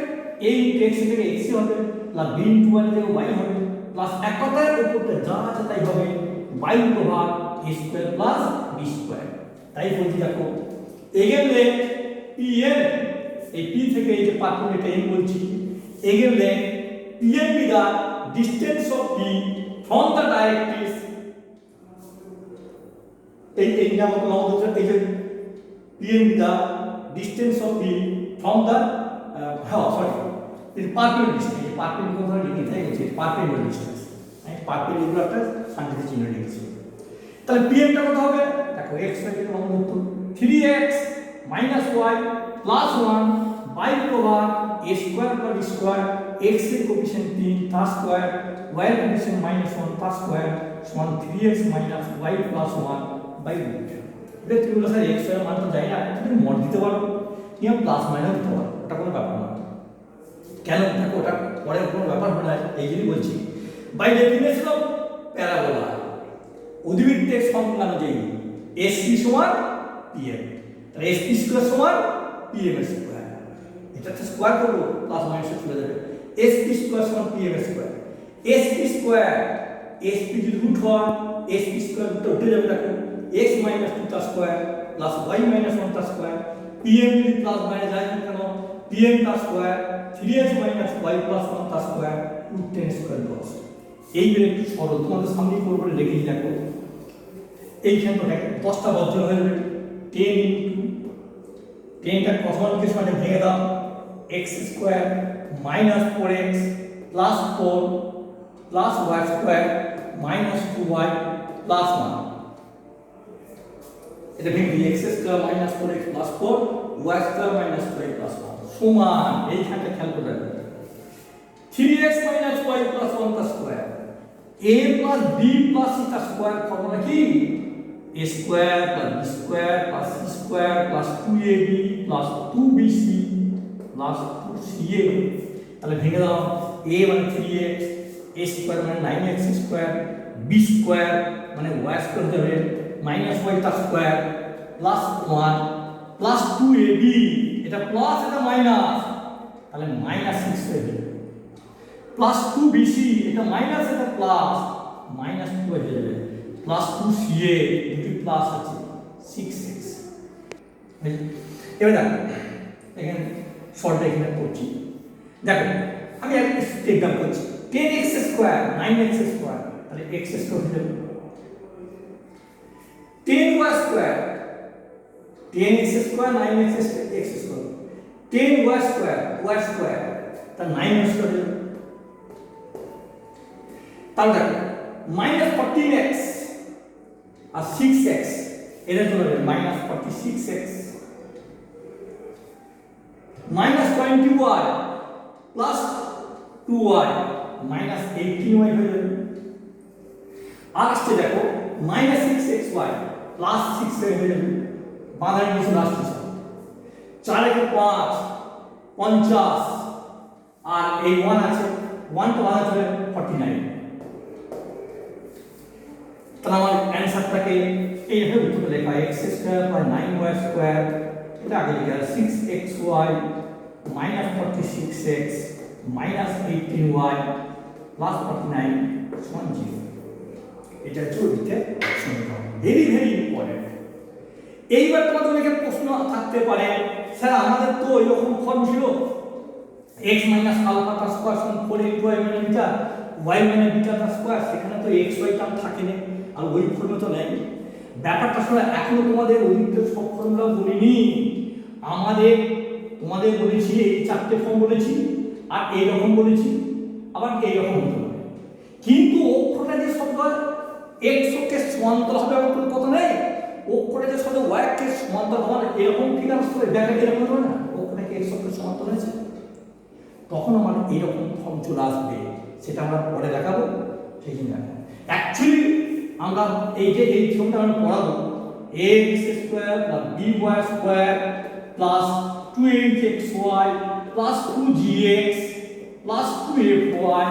Speaker 1: এই x থেকে x হবে প্লাস b * y থেকে y হবে প্লাস এক কথায় উপরটা যা আছে তাই হবে y / a square plus b square. তাই বলছি দেখো এগেলে PM, এই P থেকে এই যে পার্থক্য এটা m বলছি, এগেলে PM be the distance of P from the directrix এই নামক লম্বদূরত্ব এই যে PM the distance of the from the perpendicular distance perpendicular লিখে থাকে perpendicular distance perpendicular একটা সাংকেতিক চিহ্ন লিখেছি তাহলে PM টা কত হবে দেখো x এর লম্বদূরত্ব 3x y plus 1 by over a square plus b square x এর কোএফিসিয়েন্ট 3 তার স্কয়ার y এর কোএফিসিয়েন্ট -1 তার স্কয়ার সমান 3x y plus 1 by root এটা তুমি বলো স্যার x এর মান তো যায় না তুমি মড দিতে পারো কিংবা প্লাস মাইনাস দিতে পারো ওটা কোনো ব্যাপার না কেন দেখো ওটা পরে কোনো ব্যাপার হবে না এই জন্যই বলছি বাই ডেফিনেশন অফ প্যারাবোলা অধিবৃত্তের সংজ্ঞা অনুযায়ী SP সমান PM তাহলে SP স্কয়ার সমান PM এর স্কয়ার এটা তো স্কয়ার করব প্লাস মাইনাস চলে যাবে SP স্কয়ার সমান PM এর স্কয়ার SP স্কয়ার SP যদি রুট হয় SP স্কয়ার তো উঠে যাবে দেখো x minus 2 তার স্কয়ার প্লাস y minus 1 তার স্কয়ার PM যদি প্লাস মাইনাস যায় কেন PM তার square 3x minus y plus 1 তার স্কয়ার root 10 স্কয়ার লস এইবার একটু সরল তোমাদের সামনে করব বলে লিখে দেখো এইখানে দেখ 10টা বজ্র হয়ে যাবে 10 ইনটু 10টা কসমালকে সাথে ভেঙে দাও x square minus 4x plus 4 plus y square minus 2y plus 1 এটা ভেঙে দিই x square minus 4x plus 4 y square minus 3 plus 1 সমান এইখানটা খেয়াল করে রাখবে 3x minus y plus 1 তার square a plus b plus c তার স্কয়ার ফর্মুলা কি a square plus b square plus c square plus 2ab plus 2bc plus 2ca তাহলে ভেঙে দাও a মানে 3x a স্কয়ার মানে 9x স্কয়ার b স্কয়ার মানে y square হবে minus y তার স্কয়ার plus 1 plus 2ab এটা প্লাস এটা মাইনাস তাহলে minus 6ab plus 2bc এটা মাইনাস এটা প্লাস minus 2 হয়ে যাবে plus 2ca দুটো প্লাস আছে 6x এবার দেখো এখানে শর্ট এখানে করছি দেখো আমি একটা স্টেপ ডাউন করছি 10x স্কয়ার 9x স্কয়ার তাহলে x স্কয়ার হয়ে যাবে 10y square 10x square 9x square 10y square y square তাহলে 9y স্কয়ার হয়ে যাবে তাহলে দেখো -14x আর 6x এদের জন্য হবে -46x -20y plus 2y -18y হয়ে যাবে আর আসছে দেখো -6xy plus 6y হয়ে যাবে বাঁধার কিছু আসছে 4 এর 5 50 আর এই 1 আছে 1 তো বাঁধা চলে 49 তাহলে আমার অ্যানসারটাকে এইভাবে উত্তরে লেখা x square plus 9y square এটা আগে লেখা 6xy -46x -18y plus 49 সমান 0 এটা চলতে সমীকরণ ভেরি ভেরি ইম্পর্টেন্ট এইবার তোমাদের এখানে প্রশ্ন থাকতে পারে স্যার আমাদের তো এরকম ফর্ম ছিল x আলফা তার স্কয়ার সমান 4y বিটা y বিটা তার স্কয়ার সেখানে তো xy টার্ম থাকে না আর ওই ফর্মে তো নেই ব্যাপারটা শুনে এখনো তোমাদের অধিকতর সব ফর্মুলা বলিনি আমাদের তোমাদের বলেছি এই চারটে ফর্ম বলেছি আর এই রকম বলেছি আবার এই রকম হতে পারে কিন্তু অক্ষরটা যে শব্দ x অক্ষের সমান্তর হবে এমন কোনো কথা নেই অক্ষরটা যে শব্দ y অক্ষের সমান্তর হবে এরকম ঠিক আসলে দেখা এরকম হবে না অক্ষরটা কি x অক্ষের সমান্তর হয়েছে তখন আমার এইরকম ফর্ম চলে আসবে সেটা আমরা পরে দেখাবো সেই জন্য অ্যাকচুয়ালি আমরা এই যে এই ফর্মটা আমরা পড়াবো x square plus by square plus 2xy plus 2gx plus 2fy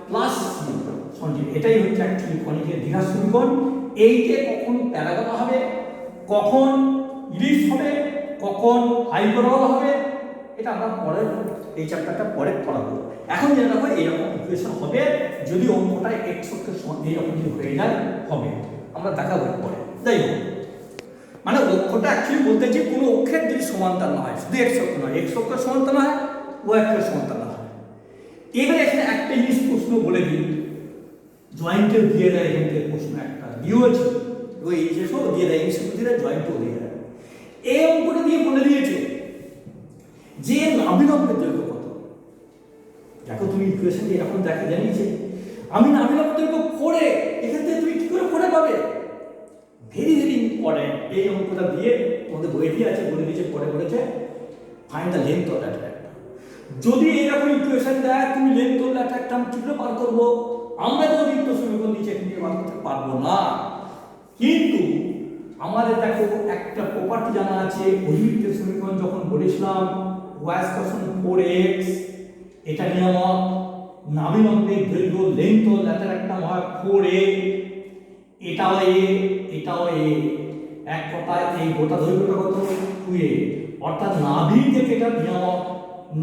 Speaker 1: plus c Sanjeev এটাই হচ্ছে অ্যাকচুয়ালি কণিকের দ্বিঘাত সমীকরণ এইটা কখন প্যারাবোলা হবে কখন ইলিপস হবে কখন হাইপারবোলা হবে এটা আমরা পরে এই চ্যাপ্টারটা পরে পড়াবো এখন যেটা দেখো এইরকম ইকুয়েশন হবে যদি অঙ্কটা x অক্ষের সমান এইরকম যদি হয়ে যায় হবে আমরা দেখাবো পরে যাই হোক মানে অক্ষটা অ্যাকচুয়ালি বলতে যে কোনো অক্ষের যদি সমান্তর না হয় শুধু x অক্ষ নয় x অক্ষের সমান্তর না হয় y অক্ষের সমান্তর না হয় এবারে এখানে একটা জিনিস প্রশ্ন বলে দিই জয়েন্টের দিয়ে দেয় এখান থেকে প্রশ্ন একটা দিয়েছে ওই এইচএসও দিয়ে দেয়, এমসিকিউ দিয়ে দেয়, জয়েন্টও দিয়ে দেয়। এই অঙ্কটা দিয়ে বলে দিয়েছে যে নাভিলম্বের দৈর্ঘ্য কত। দেখো তুমি ইকুয়েশন এরকম দেখা জানিয়েছে, আমি নাভিলম্বের দৈর্ঘ্য 4a, এখান থেকে তুমি কি করে 4a পাবে? Very very important. এই অঙ্কটা দিয়ে তোমাদের বই দিয়ে আছে, বলে দিয়েছে, পরে বলেছে find the length of that tractor. যদি এইরকম ইকুয়েশন দেয় তুমি লেন্থ অফ দ্যাট ট্র্যাক্টর কি করে বার করবো? আমরা তো অতিরিক্ত সমীকরণ দিচ্ছি, এখান থেকে বার করতে পারবো না। কিন্তু আমাদের দেখো একটা প্রপার্টি জানা আছে, অতিরিক্ত সমীকরণ যখন বলেছিলাম y = 4x, এটা নিয়ামক, নাভিলম্বের দৈর্ঘ্য লেন্থ অফ দ্যাট ট্র্যাক্টর হয় 4a, এটাও a, এটাও a, এক কথায় এই গোটা দৈর্ঘ্যটা কত? 2a। অর্থাৎ নাভি থেকে এটা নিয়ামক,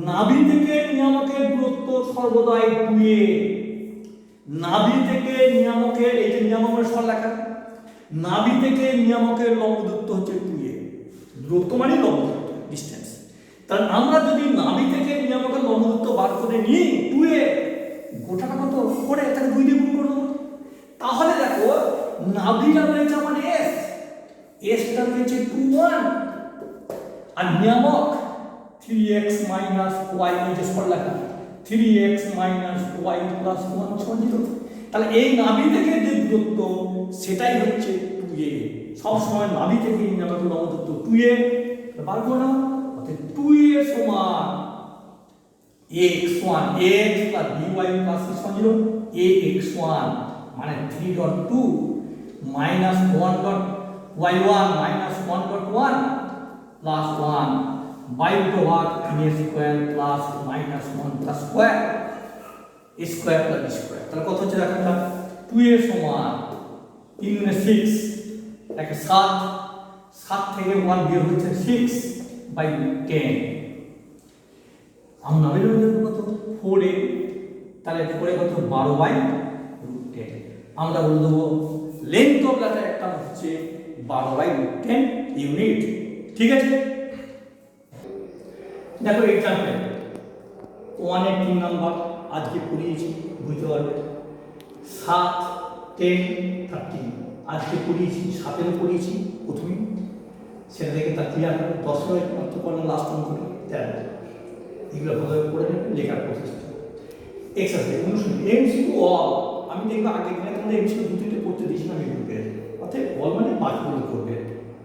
Speaker 1: নাভি থেকে নিয়ামকের দূরত্ব সর্বদাই 2a। নাভি থেকে নিয়ামকের, এই যে নিয়ামকের সরলরেখা, নাভি থেকে নিয়ামকের লম্ব দূরত্ব হচ্ছে 2a। দূরত্ব মানে লম্ব দূরত্ব, ডিসটেন্স। তাহলে আমরা যদি নাভি থেকে নিয়ামকের লম্ব দূরত্ব বার করে নিই 2a, গোটাটা কত? 4a, তাকে 2 দিয়ে গুণ করে দেবো। তাহলে দেখো নাভিটা রয়েছে আমার s, sটা রয়েছে 21, আর নিয়ামক 3x - y, এই যে সরলরেখা 3x - y + 1 = 0। তাহলে এই নাভি থেকে যে দূরত্ব সেটাই হচ্ছে 2a। সব সময় নাভি থেকে নিয়ামকের লম্ব দূরত্ব 2a বার করো না। অর্থাৎ 2a সমান ax1, ax + by + 0, ax1 মানে 3.2 - 1.y1 - 1.1 plus 1 by root of 3a square plus minus 1 plus square, a square plus b square। তাহলে কত হচ্ছে দেখো, 2a সমান 3 × 6 একে 7, 7 থেকে 1 বিয়োগ হচ্ছে 6/10। আমরা নাভিলম্বের কত? 4a, তাহলে 4a কত? 12/10। আমরা বলে দেবো লেন্থ অফ দ্যাট একটা হচ্ছে 12/10 ইউনিট। ঠিক আছে, দেখো এক্সাম্পল 1 এর 3 নাম্বার আজকে পড়িয়েছি, বুঝতে পারবে। 7, 10, 13 আজকে পড়িয়েছি, 7 এর পড়িয়েছি প্রথমে, সেটা থেকে তার ক্লিয়ার হবে। 10 এর মাত্র পড়লাম লাস্ট অঙ্কটা 13। এগুলো ভালোভাবে পড়ে নেবে, লেখার প্রসেসটা। এক্সারসাইজ অনুশীলন এমসিকিউ অল। আমি দেখবো আগের দিনে তোমাদের এমসিকিউ 2-3টে পড়তে দিয়েছিলাম এই গ্রুপে। অর্থাৎ অল মানে বাকিগুলো করবে,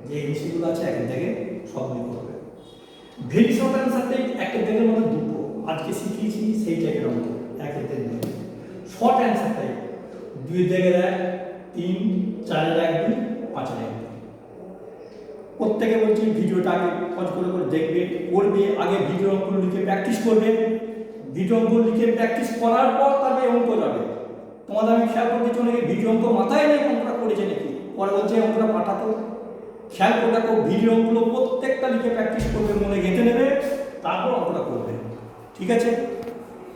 Speaker 1: যে এমসিকিউ আছে একের থেকে সবগুলো করবে। ভেরি শর্ট অ্যান্সার টাইপ একটা দেখের মধ্যে দুটো আজকে শিখিয়েছি, সেই টাইপের অঙ্ক একের থেকে দুটো। শর্ট অ্যান্সার টাইপ 2 এর জায়গায় 1, 3, 4 এর 1, 2, 5 এর 1, 2। প্রত্যেকে বলছি ভিডিওটা আগে পজ করে করে দেখবে, করবে, আগে ভিডিও অঙ্কগুলো লিখে প্র্যাকটিস করবে। ভিডিও অঙ্কগুলো লিখে প্র্যাকটিস করার পর তবে অঙ্ক যাবে। তোমাদের আমি খেয়াল করতে চলে ভিডিও অঙ্ক মাথায় নেই অঙ্কটা করেছে নাকি, পরে বলছে অঙ্কটা পাঠাতো। খেয়াল করে দেখো ভিডিও অঙ্কগুলো প্রত্যেকটা লিখে প্র্যাকটিস করবে, মনে গেঁথে নেবে, তারপর অঙ্কটা করবে। ঠিক আছে।